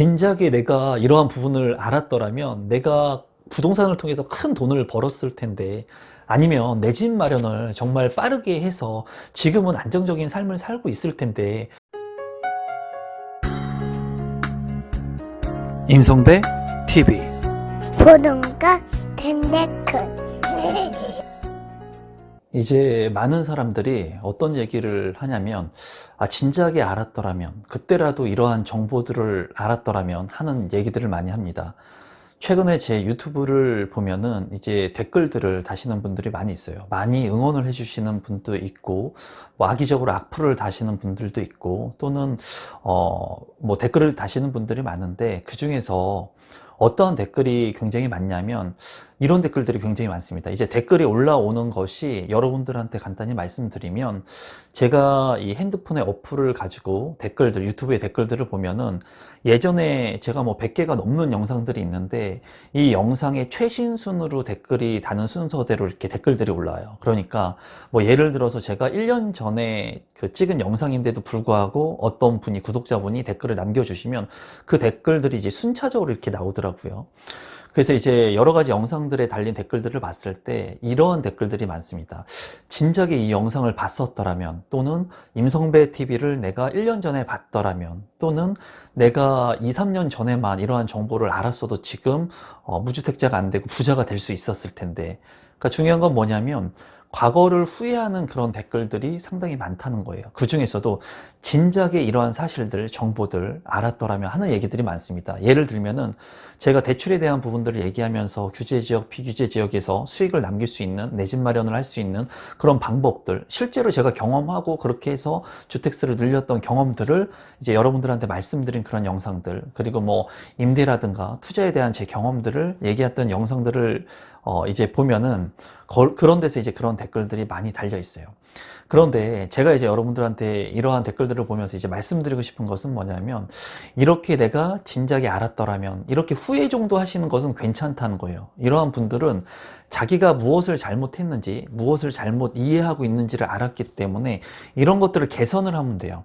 진작에 내가 이러한 부분을 알았더라면 내가 부동산을 통해서 큰 돈을 벌었을 텐데, 아니면 내 집 마련을 정말 빠르게 해서 지금은 안정적인 삶을 살고 있을 텐데. 임성배 TV. 보동과 덴데크. 이제 많은 사람들이 어떤 얘기를 하냐면, 진작에 알았더라면, 그때라도 이러한 정보들을 알았더라면 하는 얘기들을 많이 합니다. 최근에 제 유튜브를 보면은 이제 댓글들을 다시는 분들이 많이 있어요. 많이 응원을 해주시는 분도 있고, 뭐 악의적으로 악플을 다시는 분들도 있고, 또는 뭐 댓글을 다시는 분들이 많은데, 그 중에서 어떤 댓글이 굉장히 많냐면 이런 댓글들이 굉장히 많습니다. 이제 댓글이 올라오는 것이 여러분들한테 간단히 말씀드리면, 제가 이 핸드폰의 어플을 가지고 댓글들, 유튜브의 댓글들을 보면은 예전에 제가 뭐 100개가 넘는 영상들이 있는데, 이 영상의 최신 순으로 댓글이 다는 순서대로 이렇게 댓글들이 올라와요. 그러니까 뭐 예를 들어서 제가 1년 전에 그 찍은 영상인데도 불구하고 어떤 분이, 구독자분이 댓글을 남겨주시면 그 댓글들이 이제 순차적으로 이렇게 나오더라고요. 그래서 이제 여러 가지 영상들에 달린 댓글들을 봤을 때 이러한 댓글들이 많습니다. 진작에 이 영상을 봤었더라면, 또는 임성배 TV를 내가 1년 전에 봤더라면, 또는 내가 2, 3년 전에만 이러한 정보를 알았어도 지금 무주택자가 안 되고 부자가 될 수 있었을 텐데. 그러니까 중요한 건 뭐냐면, 과거를 후회하는 그런 댓글들이 상당히 많다는 거예요. 그 중에서도 진작에 이러한 사실들, 정보들 알았더라면 하는 얘기들이 많습니다. 예를 들면은 제가 대출에 대한 부분들을 얘기하면서 규제지역, 비규제지역에서 수익을 남길 수 있는, 내 집 마련을 할 수 있는 그런 방법들, 실제로 제가 경험하고 그렇게 해서 주택수를 늘렸던 경험들을 이제 여러분들한테 말씀드린 그런 영상들, 그리고 뭐 임대라든가 투자에 대한 제 경험들을 얘기했던 영상들을 이제 보면은 그런 데서 이제 그런 댓글들이 많이 달려 있어요. 그런데 제가 이제 여러분들한테 이러한 댓글들을 보면서 이제 말씀드리고 싶은 것은 뭐냐면, 이렇게 내가 진작에 알았더라면, 이렇게 후회 정도 하시는 것은 괜찮다는 거예요. 이러한 분들은 자기가 무엇을 잘못했는지, 무엇을 잘못 이해하고 있는지를 알았기 때문에 이런 것들을 개선을 하면 돼요.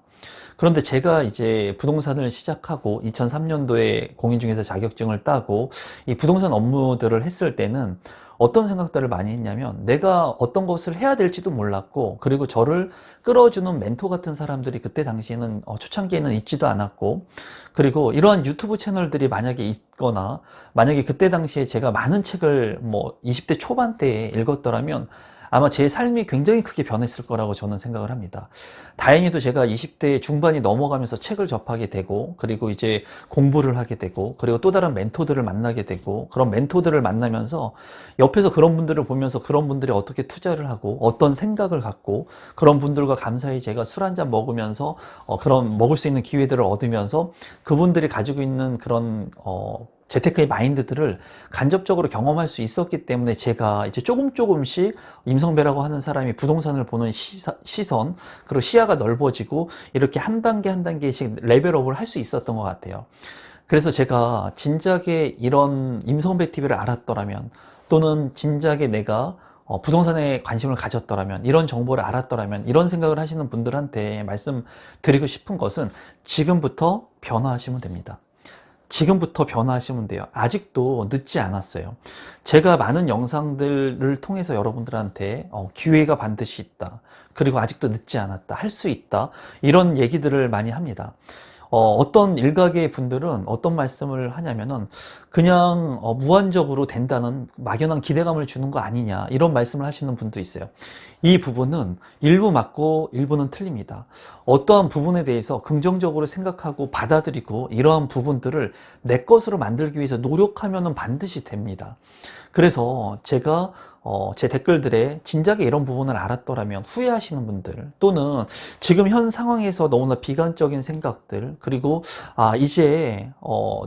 그런데 제가 이제 부동산을 시작하고 2003년도에 공인중개사 자격증을 따고 이 부동산 업무들을 했을 때는 어떤 생각들을 많이 했냐면, 내가 어떤 것을 해야 될지도 몰랐고, 그리고 저를 끌어주는 멘토 같은 사람들이 그때 당시에는 초창기에는 있지도 않았고, 그리고 이러한 유튜브 채널들이 만약에 있거나, 만약에 그때 당시에 제가 많은 책을 뭐 20대 초반 때에 읽었더라면 아마 제 삶이 굉장히 크게 변했을 거라고 저는 생각을 합니다. 다행히도 제가 20대 중반이 넘어가면서 책을 접하게 되고, 그리고 이제 공부를 하게 되고, 그리고 또 다른 멘토들을 만나게 되고, 그런 멘토들을 만나면서 옆에서 그런 분들을 보면서 그런 분들이 어떻게 투자를 하고 어떤 생각을 갖고, 그런 분들과 감사히 제가 술 한잔 먹으면서 그런 먹을 수 있는 기회들을 얻으면서 그분들이 가지고 있는 그런 재테크의 마인드들을 간접적으로 경험할 수 있었기 때문에 제가 이제 조금씩 임성배라고 하는 사람이 부동산을 보는 시선, 그리고 시야가 넓어지고 이렇게 한 단계 한 단계씩 레벨업을 할 수 있었던 것 같아요. 그래서 제가 진작에 이런 임성배 TV를 알았더라면, 또는 진작에 내가 부동산에 관심을 가졌더라면, 이런 정보를 알았더라면, 이런 생각을 하시는 분들한테 말씀드리고 싶은 것은 지금부터 변화하시면 됩니다. 지금부터 변화하시면 돼요. 아직도 늦지 않았어요. 제가 많은 영상들을 통해서 여러분들한테 기회가 반드시 있다, 그리고 아직도 늦지 않았다, 할 수 있다, 이런 얘기들을 많이 합니다. 어떤 일각의 분들은 어떤 말씀을 하냐면은 그냥 무한적으로 된다는 막연한 기대감을 주는 거 아니냐, 이런 말씀을 하시는 분도 있어요. 이 부분은 일부 맞고 일부는 틀립니다. 어떠한 부분에 대해서 긍정적으로 생각하고 받아들이고 이러한 부분들을 내 것으로 만들기 위해서 노력하면은 반드시 됩니다. 그래서 제가 제 댓글들에 진작에 이런 부분을 알았더라면 후회하시는 분들, 또는 지금 현 상황에서 너무나 비관적인 생각들, 그리고 이제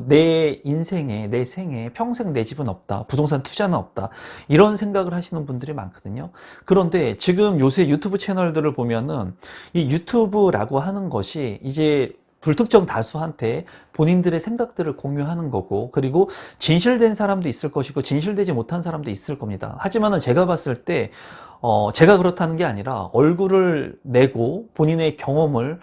내 인생에, 내 생에 평생 내 집은 없다, 부동산 투자는 없다, 이런 생각을 하시는 분들이 많거든요. 그런데 지금 요새 유튜브 채널들을 보면은 이 유튜브라고 하는 것이 이제 불특정 다수한테 본인들의 생각들을 공유하는 거고, 그리고 진실된 사람도 있을 것이고 진실되지 못한 사람도 있을 겁니다. 하지만은 제가 봤을 때 제가 그렇다는 게 아니라 얼굴을 내고 본인의 경험을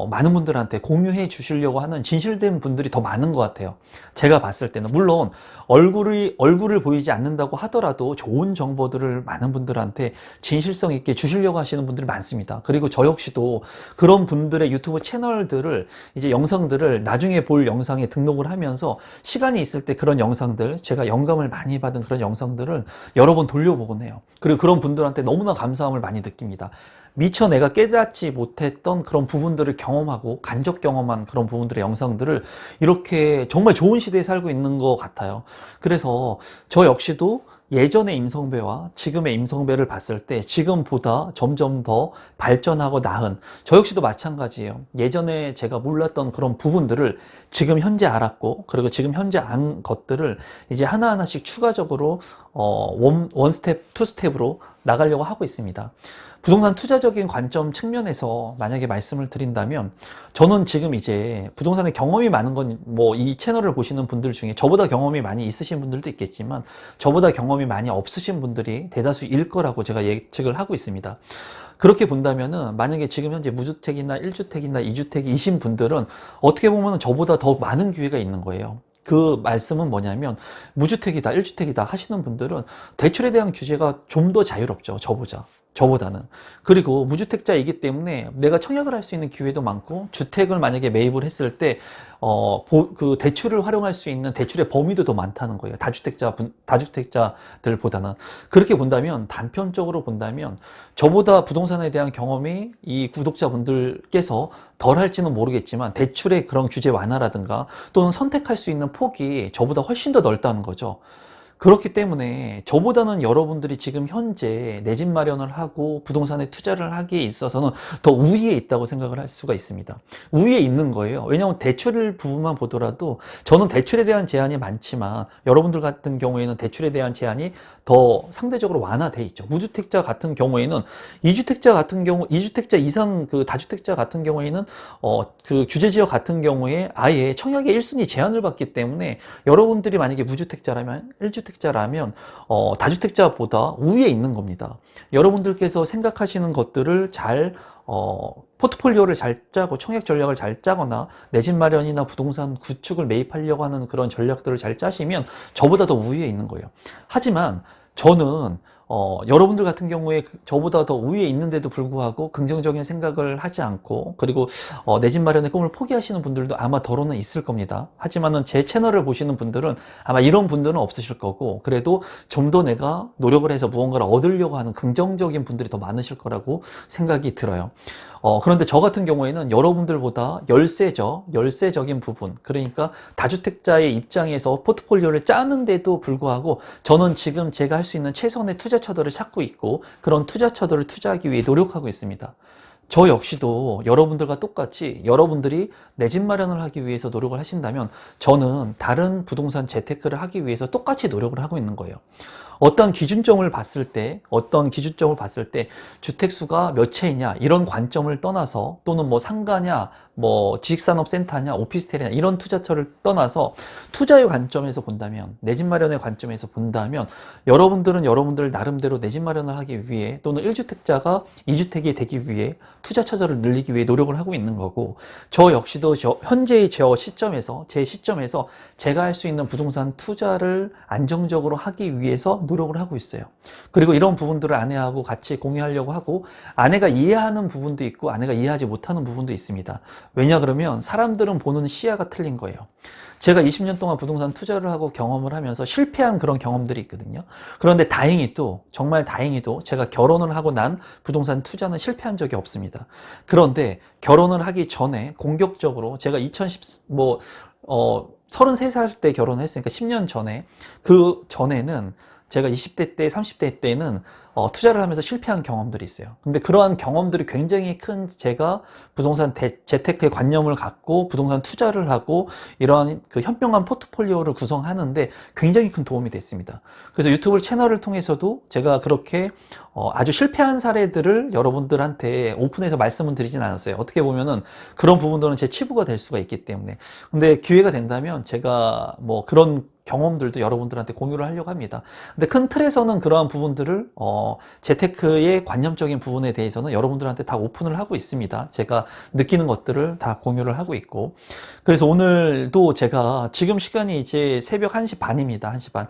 많은 분들한테 공유해 주시려고 하는 진실된 분들이 더 많은 것 같아요. 제가 봤을 때는. 물론 얼굴을 보이지 않는다고 하더라도 좋은 정보들을 많은 분들한테 진실성 있게 주시려고 하시는 분들이 많습니다. 그리고 저 역시도 그런 분들의 유튜브 채널들을, 이제 영상들을 나중에 볼 영상에 등록을 하면서 시간이 있을 때 그런 영상들, 제가 영감을 많이 받은 그런 영상들을 여러 번 돌려보곤 해요. 그리고 그런 분들한테 너무나 감사함을 많이 느낍니다. 미처 내가 깨닫지 못했던 그런 부분들을 경험하고 간접 경험한 그런 부분들의 영상들을 이렇게 정말 좋은 시대에 살고 있는 것 같아요. 그래서 저 역시도 예전의 임성배와 지금의 임성배를 봤을 때 지금보다 점점 더 발전하고 나은, 저 역시도 마찬가지예요. 예전에 제가 몰랐던 그런 부분들을 지금 현재 알았고, 그리고 지금 현재 안 것들을 이제 하나하나씩 추가적으로 원 스텝, 투 스텝으로 나가려고 하고 있습니다. 부동산 투자적인 관점 측면에서 만약에 말씀을 드린다면, 저는 지금 이제 부동산에 경험이 많은 건 뭐 이 채널을 보시는 분들 중에 저보다 경험이 많이 있으신 분들도 있겠지만 저보다 경험이 많이 없으신 분들이 대다수일 거라고 제가 예측을 하고 있습니다. 그렇게 본다면은 만약에 지금 현재 무주택이나 1주택이나 2주택이신 분들은 어떻게 보면 저보다 더 많은 기회가 있는 거예요. 그 말씀은 뭐냐면, 무주택이다, 1주택이다 하시는 분들은 대출에 대한 규제가 좀 더 자유롭죠. 저보다는. 그리고 무주택자이기 때문에 내가 청약을 할 수 있는 기회도 많고, 주택을 만약에 매입을 했을 때 그 대출을 활용할 수 있는 대출의 범위도 더 많다는 거예요. 다주택자들보다는. 그렇게 본다면, 단편적으로 본다면 저보다 부동산에 대한 경험이 이 구독자분들께서 덜 할지는 모르겠지만 대출의 그런 규제 완화라든가 또는 선택할 수 있는 폭이 저보다 훨씬 더 넓다는 거죠. 그렇기 때문에 저보다는 여러분들이 지금 현재 내 집 마련을 하고 부동산에 투자를 하기에 있어서는 더 우위에 있다고 생각을 할 수가 있습니다. 우위에 있는 거예요. 왜냐하면 대출 부분만 보더라도 저는 대출에 대한 제한이 많지만 여러분들 같은 경우에는 대출에 대한 제한이 더 상대적으로 완화돼 있죠. 무주택자 같은 경우에는 2주택자 이상 그 다주택자 같은 경우에는 그 규제 지역 같은 경우에 아예 청약의 1순위 제한을 받기 때문에 여러분들이 만약에 무주택자라면 1주택자라면 다주택자보다 우위에 있는 겁니다. 여러분들께서 생각하시는 것들을 잘 포트폴리오를 잘 짜고 청약 전략을 잘 짜거나 내 집 마련이나 부동산 구축을 매입하려고 하는 그런 전략들을 잘 짜시면 저보다 더 우위에 있는 거예요. 하지만 저는 여러분들 같은 경우에 저보다 더 위에 있는데도 불구하고 긍정적인 생각을 하지 않고, 그리고 내 집 마련의 꿈을 포기하시는 분들도 아마 더러는 있을 겁니다. 하지만은 제 채널을 보시는 분들은 아마 이런 분들은 없으실 거고, 그래도 좀 더 내가 노력을 해서 무언가를 얻으려고 하는 긍정적인 분들이 더 많으실 거라고 생각이 들어요. 그런데 저 같은 경우에는 여러분들보다 열세적인 부분, 그러니까 다주택자의 입장에서 포트폴리오를 짜는데도 불구하고 저는 지금 제가 할 수 있는 최선의 투자처들을 찾고 있고, 그런 투자처들을 투자하기 위해 노력하고 있습니다. 저 역시도 여러분들과 똑같이 여러분들이 내 집 마련을 하기 위해서 노력을 하신다면 저는 다른 부동산 재테크를 하기 위해서 똑같이 노력을 하고 있는 거예요. 어떤 기준점을 봤을 때 주택수가 몇 채이냐 이런 관점을 떠나서, 또는 뭐 상가냐 뭐 지식산업센터냐 오피스텔이냐 이런 투자처를 떠나서 투자의 관점에서 본다면, 내 집 마련의 관점에서 본다면 여러분들은 여러분들 나름대로 내 집 마련을 하기 위해, 또는 1주택자가 2주택이 되기 위해 투자처를 늘리기 위해 노력을 하고 있는 거고, 저 역시도 현재의 제 시점에서 제가 할 수 있는 부동산 투자를 안정적으로 하기 위해서 노력을 하고 있어요. 그리고 이런 부분들을 아내하고 같이 공유하려고 하고, 아내가 이해하는 부분도 있고 아내가 이해하지 못하는 부분도 있습니다. 왜냐 그러면 사람들은 보는 시야가 틀린 거예요. 제가 20년 동안 부동산 투자를 하고 경험을 하면서 실패한 그런 경험들이 있거든요. 그런데 정말 다행히도 제가 결혼을 하고 난 부동산 투자는 실패한 적이 없습니다. 그런데 결혼을 하기 전에 공격적으로 제가 33살 때 결혼했으니까 10년 전에, 그 전에는 제가 20대 때, 30대 때는 투자를 하면서 실패한 경험들이 있어요. 근데 그러한 경험들이 굉장히 큰, 제가 부동산 재테크의 관념을 갖고 부동산 투자를 하고 이러한 그 현명한 포트폴리오를 구성하는데 굉장히 큰 도움이 됐습니다. 그래서 유튜브 채널을 통해서도 제가 그렇게 아주 실패한 사례들을 여러분들한테 오픈해서 말씀을 드리진 않았어요. 어떻게 보면은 그런 부분들은 제 치부가 될 수가 있기 때문에. 근데 기회가 된다면 제가 뭐 그런 경험들도 여러분들한테 공유를 하려고 합니다. 근데 큰 틀에서는 그러한 부분들을 재테크의 관념적인 부분에 대해서는 여러분들한테 다 오픈을 하고 있습니다. 제가 느끼는 것들을 다 공유를 하고 있고. 그래서 오늘도 제가 지금 시간이 이제 새벽 1시 반입니다. 1시 반.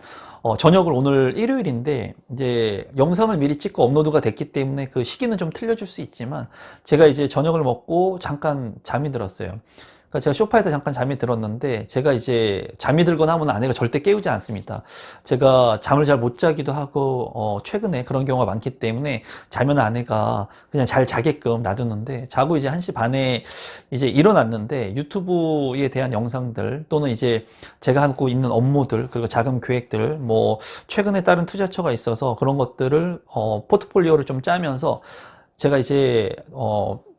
저녁을 오늘 일요일인데 이제 영상을 미리 찍고 업로드가 됐기 때문에 그 시기는 좀 틀려질 수 있지만 제가 이제 저녁을 먹고 잠깐 잠이 들었어요. 그러니까 제가 소파에서 잠깐 잠이 들었는데 제가 이제 잠이 들거나 하면 아내가 절대 깨우지 않습니다. 제가 잠을 잘 못 자기도 하고 최근에 그런 경우가 많기 때문에 자면 아내가 그냥 잘 자게끔 놔두는데 자고 이제 1시 반에 이제 일어났는데 유튜브에 대한 영상들 또는 이제 제가 하고 있는 업무들 그리고 자금 계획들 뭐 최근에 다른 투자처가 있어서 그런 것들을 포트폴리오를 좀 짜면서 제가 이제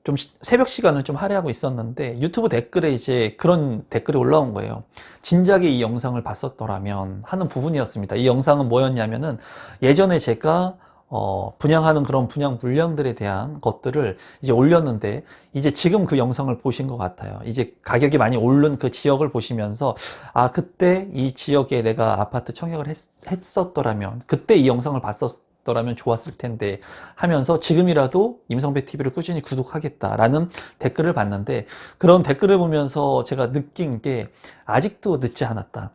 좀 새벽 시간을 좀 할애하고 있었는데 유튜브 댓글에 이제 그런 댓글이 올라온 거예요. 진작에 이 영상을 봤었더라면 하는 부분이었습니다. 이 영상은 뭐였냐면은 예전에 제가 분양하는 그런 분양 물량들에 대한 것들을 이제 올렸는데 이제 지금 그 영상을 보신 것 같아요. 이제 가격이 많이 오른 그 지역을 보시면서 아 그때 이 지역에 내가 아파트 청약을 했었더라면 그때 이 영상을 봤었더라면 좋았을 텐데 하면서 지금이라도 임성배 TV를 꾸준히 구독하겠다라는 댓글을 봤는데 그런 댓글을 보면서 제가 느낀 게 아직도 늦지 않았다.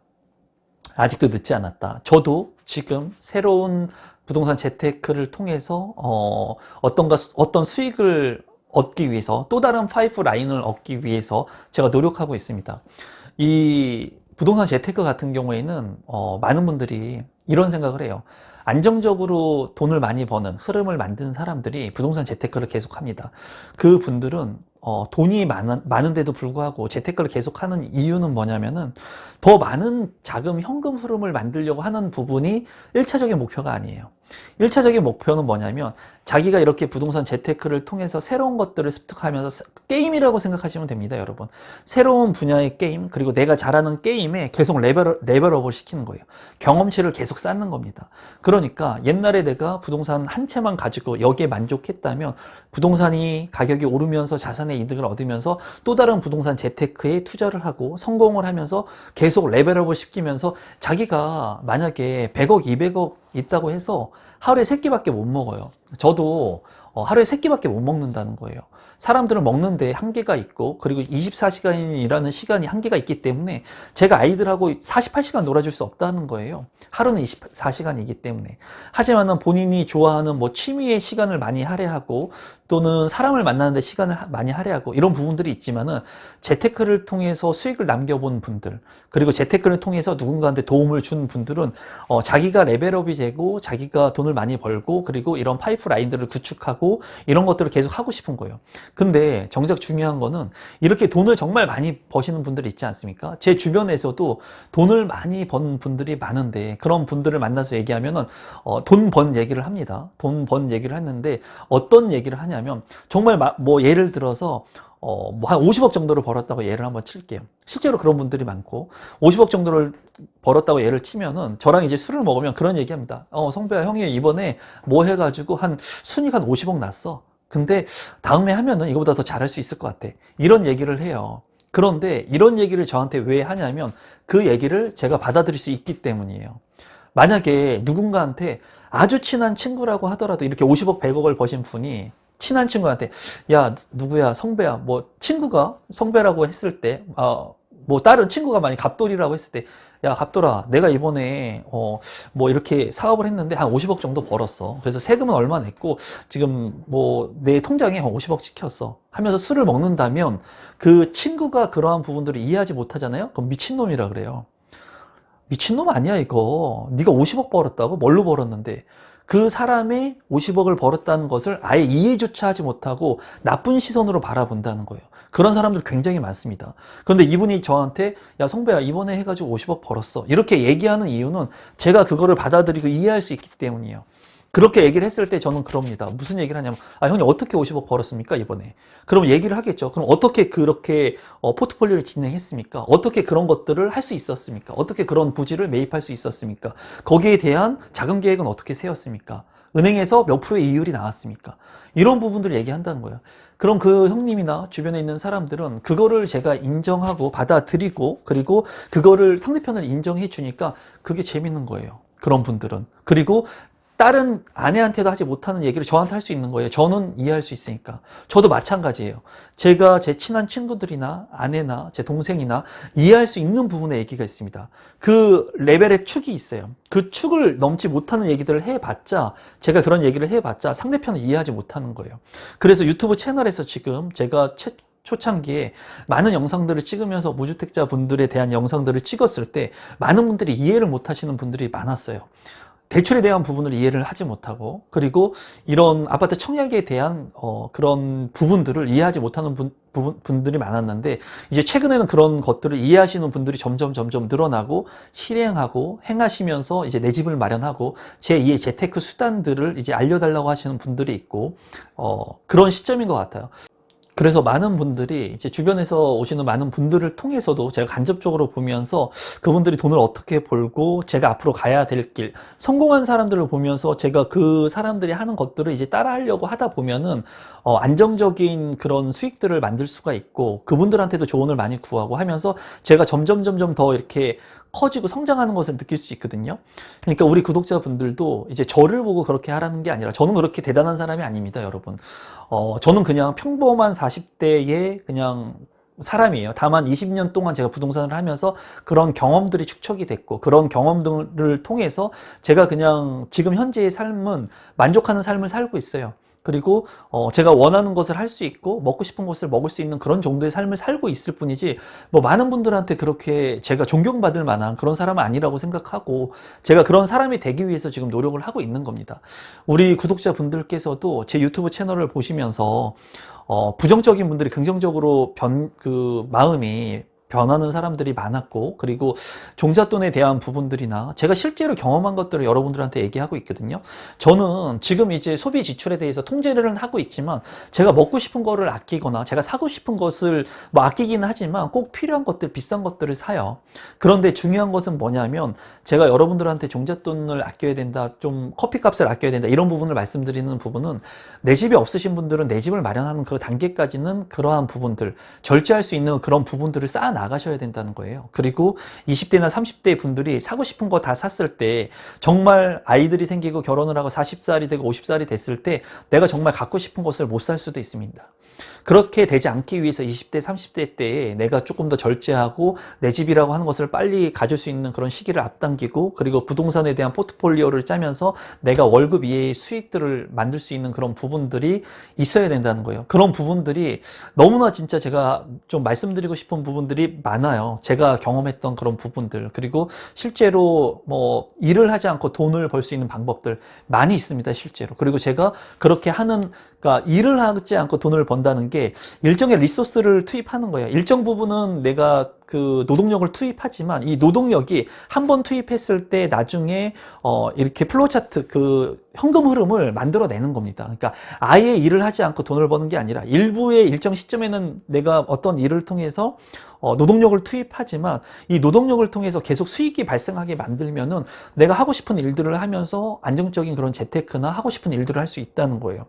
아직도 늦지 않았다. 저도 지금 새로운 부동산 재테크를 통해서 어떤 수익을 얻기 위해서 또 다른 파이프라인을 얻기 위해서 제가 노력하고 있습니다. 이 부동산 재테크 같은 경우에는 많은 분들이 이런 생각을 해요. 안정적으로 돈을 많이 버는 흐름을 만든 사람들이 부동산 재테크를 계속합니다. 그 분들은 돈이 많은데도 불구하고 재테크를 계속하는 이유는 뭐냐면은 더 많은 자금 현금 흐름을 만들려고 하는 부분이 1차적인 목표가 아니에요. 1차적인 목표는 뭐냐면 자기가 이렇게 부동산 재테크를 통해서 새로운 것들을 습득하면서 게임이라고 생각하시면 됩니다, 여러분. 새로운 분야의 게임, 그리고 내가 잘하는 게임에 계속 레벨업을 시키는 거예요. 경험치를 계속 쌓는 겁니다. 그러니까 옛날에 내가 부동산 한 채만 가지고 여기에 만족했다면 부동산이 가격이 오르면서 자산의 이득을 얻으면서 또 다른 부동산 재테크에 투자를 하고 성공을 하면서 계속 레벨업을 시키면서 자기가 만약에 100억, 200억 있다고 해서 하루에 3끼밖에 못 먹어요. 저도 하루에 3끼밖에 못 먹는다는 거예요. 사람들은 먹는데 한계가 있고 그리고 24시간이라는 시간이 한계가 있기 때문에 제가 아이들하고 48시간 놀아줄 수 없다는 거예요. 하루는 24시간이기 때문에. 하지만은 본인이 좋아하는 뭐 취미의 시간을 많이 할애하고 또는 사람을 만나는 데 시간을 많이 할애하고 이런 부분들이 있지만은 재테크를 통해서 수익을 남겨본 분들 그리고 재테크를 통해서 누군가한테 도움을 준 분들은 자기가 레벨업이 되고 자기가 돈을 많이 벌고 그리고 이런 파이프라인들을 구축하고 이런 것들을 계속 하고 싶은 거예요. 근데 정작 중요한 거는 이렇게 돈을 정말 많이 버시는 분들이 있지 않습니까? 제 주변에서도 돈을 많이 번 분들이 많은데 그런 분들을 만나서 얘기하면은 돈 번 얘기를 합니다. 돈 번 얘기를 했는데 어떤 얘기를 하냐면 정말 뭐 예를 들어서 뭐 한 50억 정도를 벌었다고 예를 한번 칠게요. 실제로 그런 분들이 많고 50억 정도를 벌었다고 예를 치면은 저랑 이제 술을 먹으면 그런 얘기 합니다. 성배야 형이 이번에 뭐 해가지고 한 순위가 한 50억 났어. 근데 다음에 하면은 이거보다 더 잘할 수 있을 것 같아. 이런 얘기를 해요. 그런데 이런 얘기를 저한테 왜 하냐면 그 얘기를 제가 받아들일 수 있기 때문이에요. 만약에 누군가한테 아주 친한 친구라고 하더라도 이렇게 50억, 100억을 버신 분이 친한 친구한테 야 누구야 성배야 뭐 친구가 성배라고 했을 때 뭐 다른 친구가 만약 갑돌이라고 했을 때 야 갑돌아 내가 이번에 뭐 이렇게 사업을 했는데 한 50억 정도 벌었어. 그래서 세금은 얼마 냈고 지금 뭐 내 통장에 한 50억 찍혔어 하면서 술을 먹는다면 그 친구가 그러한 부분들을 이해하지 못하잖아요. 그럼 미친놈이라 그래요. 미친놈 아니야 이거. 네가 50억 벌었다고? 뭘로 벌었는데? 그 사람이 50억을 벌었다는 것을 아예 이해조차 하지 못하고 나쁜 시선으로 바라본다는 거예요. 그런 사람들 굉장히 많습니다. 그런데 이분이 저한테 야 성배야 이번에 해가지고 50억 벌었어 이렇게 얘기하는 이유는 제가 그거를 받아들이고 이해할 수 있기 때문이에요. 그렇게 얘기를 했을 때 저는 그럽니다. 무슨 얘기를 하냐면 형님 어떻게 50억 벌었습니까 이번에? 그럼 얘기를 하겠죠. 그럼 어떻게 그렇게 포트폴리오를 진행했습니까? 어떻게 그런 것들을 할 수 있었습니까? 어떻게 그런 부지를 매입할 수 있었습니까? 거기에 대한 자금 계획은 어떻게 세웠습니까? 은행에서 몇 프로의 이율이 나왔습니까? 이런 부분들을 얘기한다는 거예요. 그럼 그 형님이나 주변에 있는 사람들은 그거를 제가 인정하고 받아들이고 그리고 그거를 상대편을 인정해 주니까 그게 재밌는 거예요. 그런 분들은. 그리고 다른 아내한테도 하지 못하는 얘기를 저한테 할 수 있는 거예요. 저는 이해할 수 있으니까. 저도 마찬가지예요. 제가 제 친한 친구들이나 아내나 제 동생이나 이해할 수 있는 부분의 얘기가 있습니다. 그 레벨의 축이 있어요. 그 축을 넘지 못하는 얘기들을 해봤자, 제가 그런 얘기를 해봤자 상대편은 이해하지 못하는 거예요. 그래서 유튜브 채널에서 지금 제가 초창기에 많은 영상들을 찍으면서 무주택자 분들에 대한 영상들을 찍었을 때 많은 분들이 이해를 못 하시는 분들이 많았어요. 대출에 대한 부분을 이해를 하지 못하고, 그리고 이런 아파트 청약에 대한 그런 부분들을 이해하지 못하는 분들이 많았는데, 이제 최근에는 그런 것들을 이해하시는 분들이 점점 늘어나고 실행하고 행하시면서 이제 내 집을 마련하고 제2의 재테크 수단들을 이제 알려달라고 하시는 분들이 있고, 그런 시점인 것 같아요. 그래서 많은 분들이 이제 주변에서 오시는 많은 분들을 통해서도 제가 간접적으로 보면서 그분들이 돈을 어떻게 벌고 제가 앞으로 가야 될 길, 성공한 사람들을 보면서 제가 그 사람들이 하는 것들을 이제 따라하려고 하다 보면은 안정적인 그런 수익들을 만들 수가 있고, 그분들한테도 조언을 많이 구하고 하면서 제가 점점 더 이렇게 커지고 성장하는 것을 느낄 수 있거든요. 그러니까 우리 구독자분들도 이제 저를 보고 그렇게 하라는 게 아니라, 저는 그렇게 대단한 사람이 아닙니다, 여러분. 저는 그냥 평범한 40대의 그냥 사람이에요. 다만 20년 동안 제가 부동산을 하면서 그런 경험들이 축적이 됐고, 그런 경험들을 통해서 제가 그냥 지금 현재의 삶은 만족하는 삶을 살고 있어요. 그리고 제가 원하는 것을 할 수 있고 먹고 싶은 것을 먹을 수 있는 그런 정도의 삶을 살고 있을 뿐이지, 뭐 많은 분들한테 그렇게 제가 존경받을 만한 그런 사람은 아니라고 생각하고, 제가 그런 사람이 되기 위해서 지금 노력을 하고 있는 겁니다. 우리 구독자분들께서도 제 유튜브 채널을 보시면서 부정적인 분들이 긍정적으로 마음이 변하는 사람들이 많았고, 그리고 종잣돈에 대한 부분들이나 제가 실제로 경험한 것들을 여러분들한테 얘기하고 있거든요. 저는 지금 이제 소비 지출에 대해서 통제를 하고 있지만, 제가 먹고 싶은 거를 아끼거나 제가 사고 싶은 것을 뭐 아끼기는 하지만 꼭 필요한 것들, 비싼 것들을 사요. 그런데 중요한 것은 뭐냐면, 제가 여러분들한테 종잣돈을 아껴야 된다, 좀 커피값을 아껴야 된다, 이런 부분을 말씀드리는 부분은, 내 집이 없으신 분들은 내 집을 마련하는 그 단계까지는 그러한 부분들, 절제할 수 있는 그런 부분들을 쌓아 나가셔야 된다는 거예요. 그리고 20대나 30대 분들이 사고 싶은 거 다 샀을 때, 정말 아이들이 생기고 결혼을 하고 40살이 되고 50살이 됐을 때 내가 정말 갖고 싶은 것을 못 살 수도 있습니다. 그렇게 되지 않기 위해서 20대, 30대 때에 내가 조금 더 절제하고 내 집이라고 하는 것을 빨리 가질 수 있는 그런 시기를 앞당기고, 그리고 부동산에 대한 포트폴리오를 짜면서 내가 월급 이외의 수익들을 만들 수 있는 그런 부분들이 있어야 된다는 거예요. 그런 부분들이 너무나 진짜 제가 좀 말씀드리고 싶은 부분들이 많아요. 제가 경험했던 그런 부분들, 그리고 실제로 뭐 일을 하지 않고 돈을 벌 수 있는 방법들 많이 있습니다, 실제로. 그리고 제가 그렇게 하는, 그러니까 일을 하지 않고 돈을 번다는 게 일정의 리소스를 투입하는 거예요. 일정 부분은 내가 그 노동력을 투입하지만, 이 노동력이 한 번 투입했을 때 나중에 이렇게 플로우 차트, 그 현금 흐름을 만들어내는 겁니다. 그러니까 아예 일을 하지 않고 돈을 버는 게 아니라, 일부의 일정 시점에는 내가 어떤 일을 통해서 노동력을 투입하지만, 이 노동력을 통해서 계속 수익이 발생하게 만들면은 내가 하고 싶은 일들을 하면서 안정적인 그런 재테크나 하고 싶은 일들을 할 수 있다는 거예요.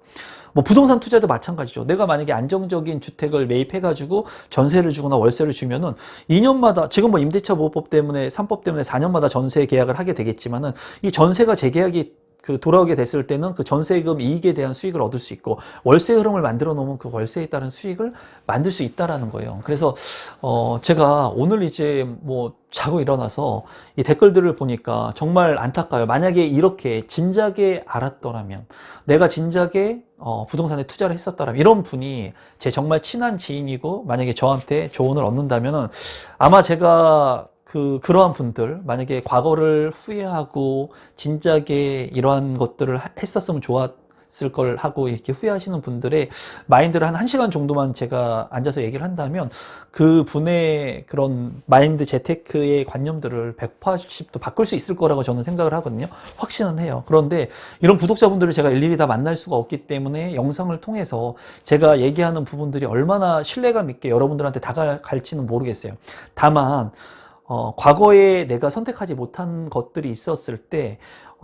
뭐 부동산 투자도 마찬가지죠. 내가 만약에 안정적인 주택을 매입해가지고 전세를 주거나 월세를 주면은 2년마다, 지금 뭐 임대차 보호법 때문에 3법 때문에 4년마다 전세 계약을 하게 되겠지만은, 이 전세가 재계약이 돌아오게 됐을 때는 그 전세금 이익에 대한 수익을 얻을 수 있고, 월세 흐름을 만들어 놓으면 그 월세에 따른 수익을 만들 수 있다라는 거예요. 그래서 제가 오늘 이제 뭐 자고 일어나서 이 댓글들을 보니까 정말 안타까워요. 만약에 이렇게 진작에 알았더라면, 내가 진작에 부동산에 투자를 했었더라면, 이런 분이 제 정말 친한 지인이고 만약에 저한테 조언을 얻는다면은, 아마 제가 그러한 분들, 만약에 과거를 후회하고 진작에 이러한 것들을 했었으면 좋았을 걸 하고 이렇게 후회하시는 분들의 마인드를 한 1시간 정도만 제가 앉아서 얘기를 한다면, 그 분의 그런 마인드, 재테크의 관념들을 180도 바꿀 수 있을 거라고 저는 생각을 하거든요. 확신은 해요. 그런데 이런 구독자분들을 제가 일일이 다 만날 수가 없기 때문에 영상을 통해서 제가 얘기하는 부분들이 얼마나 신뢰감 있게 여러분들한테 다가갈지는 모르겠어요. 다만 과거에 내가 선택하지 못한 것들이 있었을 때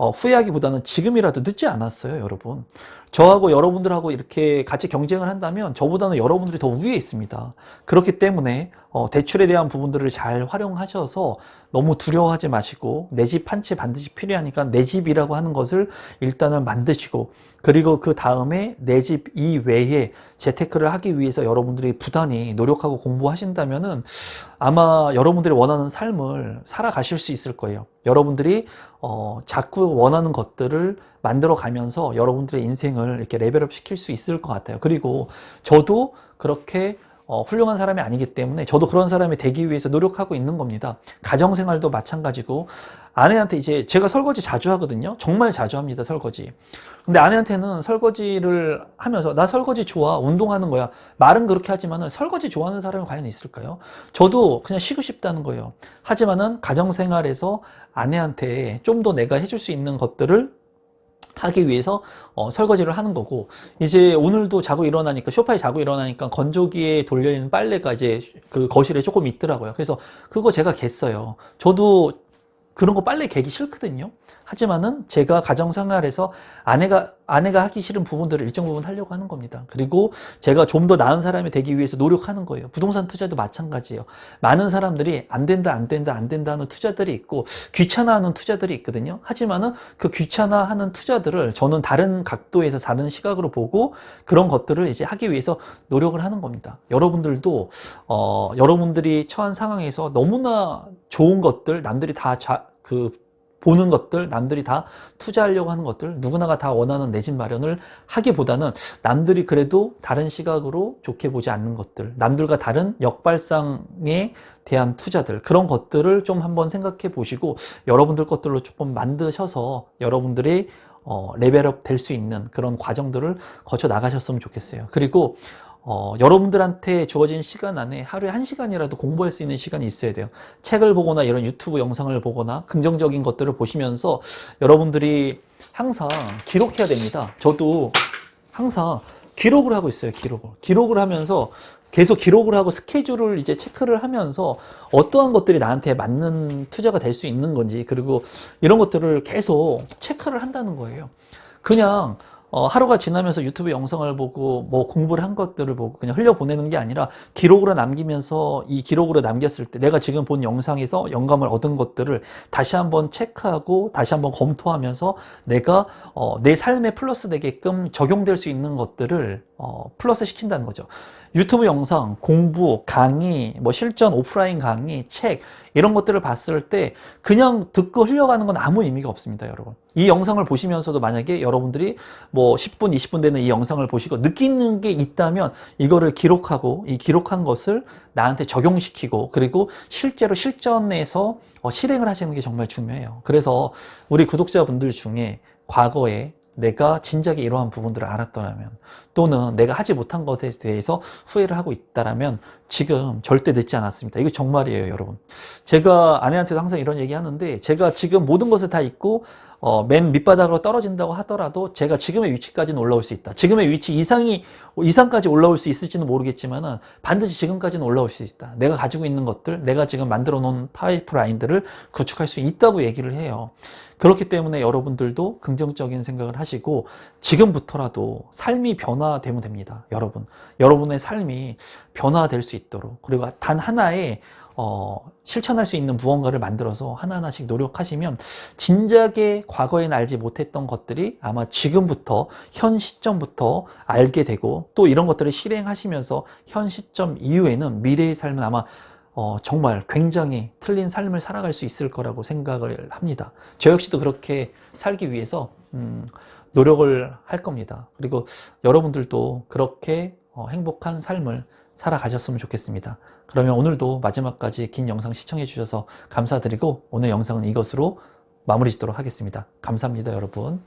후회하기보다는 지금이라도 늦지 않았어요, 여러분. 저하고 여러분들하고 이렇게 같이 경쟁을 한다면 저보다는 여러분들이 더 위에 있습니다. 그렇기 때문에 대출에 대한 부분들을 잘 활용하셔서 너무 두려워하지 마시고 내 집 한 채 반드시 필요하니까 내 집이라고 하는 것을 일단은 만드시고, 그리고 그 다음에 내 집 이외에 재테크를 하기 위해서 여러분들이 부단히 노력하고 공부하신다면은 아마 여러분들이 원하는 삶을 살아가실 수 있을 거예요. 여러분들이 자꾸 원하는 것들을 만들어 가면서 여러분들의 인생을 이렇게 레벨업 시킬 수 있을 것 같아요. 그리고 저도 그렇게 훌륭한 사람이 아니기 때문에 저도 그런 사람이 되기 위해서 노력하고 있는 겁니다. 가정생활도 마찬가지고, 아내한테 이제 제가 설거지 자주 하거든요. 정말 자주 합니다, 설거지. 근데 아내한테는 설거지를 하면서 나 설거지 좋아, 운동하는 거야, 말은 그렇게 하지만은 설거지 좋아하는 사람이 과연 있을까요? 저도 그냥 쉬고 싶다는 거예요. 하지만은 가정생활에서 아내한테 좀 더 내가 해줄 수 있는 것들을 하기 위해서 설거지를 하는 거고, 이제 오늘도 자고 일어나니까, 소파에 자고 일어나니까 건조기에 돌려있는 빨래가 이제 그 거실에 조금 있더라고요. 그래서 그거 제가 갰어요. 저도 그런 거 빨래 개기 싫거든요. 하지만은 제가 가정생활에서 아내가 하기 싫은 부분들을 일정 부분 하려고 하는 겁니다. 그리고 제가 좀 더 나은 사람이 되기 위해서 노력하는 거예요. 부동산 투자도 마찬가지예요. 많은 사람들이 안 된다 하는 투자들이 있고 귀찮아하는 투자들이 있거든요. 하지만은 그 귀찮아하는 투자들을 저는 다른 각도에서 다른 시각으로 보고 그런 것들을 이제 하기 위해서 노력을 하는 겁니다. 여러분들도 여러분들이 처한 상황에서 너무나 좋은 것들, 남들이 다 보는 것들, 남들이 다 투자하려고 하는 것들, 누구나가 다 원하는 내 집 마련을 하기보다는 남들이 그래도 다른 시각으로 좋게 보지 않는 것들, 남들과 다른 역발상에 대한 투자들, 그런 것들을 좀 한번 생각해 보시고 여러분들 것들로 조금 만드셔서 여러분들이 레벨업 될 수 있는 그런 과정들을 거쳐 나가셨으면 좋겠어요. 그리고 여러분들한테 주어진 시간 안에 하루에 1시간이라도 공부할 수 있는 시간이 있어야 돼요. 책을 보거나 이런 유튜브 영상을 보거나 긍정적인 것들을 보시면서 여러분들이 항상 기록해야 됩니다. 저도 항상 기록을 하고 있어요. 기록을 하면서 계속 기록을 하고 스케줄을 이제 체크를 하면서 어떠한 것들이 나한테 맞는 투자가 될 수 있는 건지, 그리고 이런 것들을 계속 체크를 한다는 거예요. 그냥 하루가 지나면서 유튜브 영상을 보고 뭐 공부를 한 것들을 보고 그냥 흘려보내는 게 아니라 기록으로 남기면서, 이 기록으로 남겼을 때 내가 지금 본 영상에서 영감을 얻은 것들을 다시 한번 체크하고 다시 한번 검토하면서 내가 내 삶에 플러스 되게끔 적용될 수 있는 것들을 플러스 시킨다는 거죠. 유튜브 영상, 공부, 강의, 뭐 실전, 오프라인 강의, 책, 이런 것들을 봤을 때 그냥 듣고 흘려가는 건 아무 의미가 없습니다, 여러분. 이 영상을 보시면서도 만약에 여러분들이 뭐 10분, 20분 되는 이 영상을 보시고 느끼는 게 있다면 이거를 기록하고, 이 기록한 것을 나한테 적용시키고, 그리고 실제로 실전에서 실행을 하시는 게 정말 중요해요. 그래서 우리 구독자분들 중에 과거에 내가 진작에 이러한 부분들을 알았더라면, 또는 내가 하지 못한 것에 대해서 후회를 하고 있다라면 지금 절대 늦지 않았습니다. 이거 정말이에요, 여러분. 제가 아내한테도 항상 이런 얘기 하는데, 제가 지금 모든 것을 다 잊고 맨 밑바닥으로 떨어진다고 하더라도 제가 지금의 위치까지는 올라올 수 있다. 지금의 위치 이상까지 올라올 수 있을지는 모르겠지만은 반드시 지금까지는 올라올 수 있다. 내가 가지고 있는 것들, 내가 지금 만들어 놓은 파이프라인들을 구축할 수 있다고 얘기를 해요. 그렇기 때문에 여러분들도 긍정적인 생각을 하시고 지금부터라도 삶이 변화되면 됩니다. 여러분의 삶이 변화될 수 있도록, 그리고 단 하나의 실천할 수 있는 무언가를 만들어서 하나하나씩 노력하시면 진작에 과거에는 알지 못했던 것들이 아마 지금부터, 현 시점부터 알게 되고, 또 이런 것들을 실행하시면서 현 시점 이후에는 미래의 삶은 아마 정말 굉장히 틀린 삶을 살아갈 수 있을 거라고 생각을 합니다. 저 역시도 그렇게 살기 위해서 노력을 할 겁니다. 그리고 여러분들도 그렇게 행복한 삶을 살아가셨으면 좋겠습니다. 그러면 오늘도 마지막까지 긴 영상 시청해 주셔서 감사드리고 오늘 영상은 이것으로 마무리 짓도록 하겠습니다. 감사합니다, 여러분.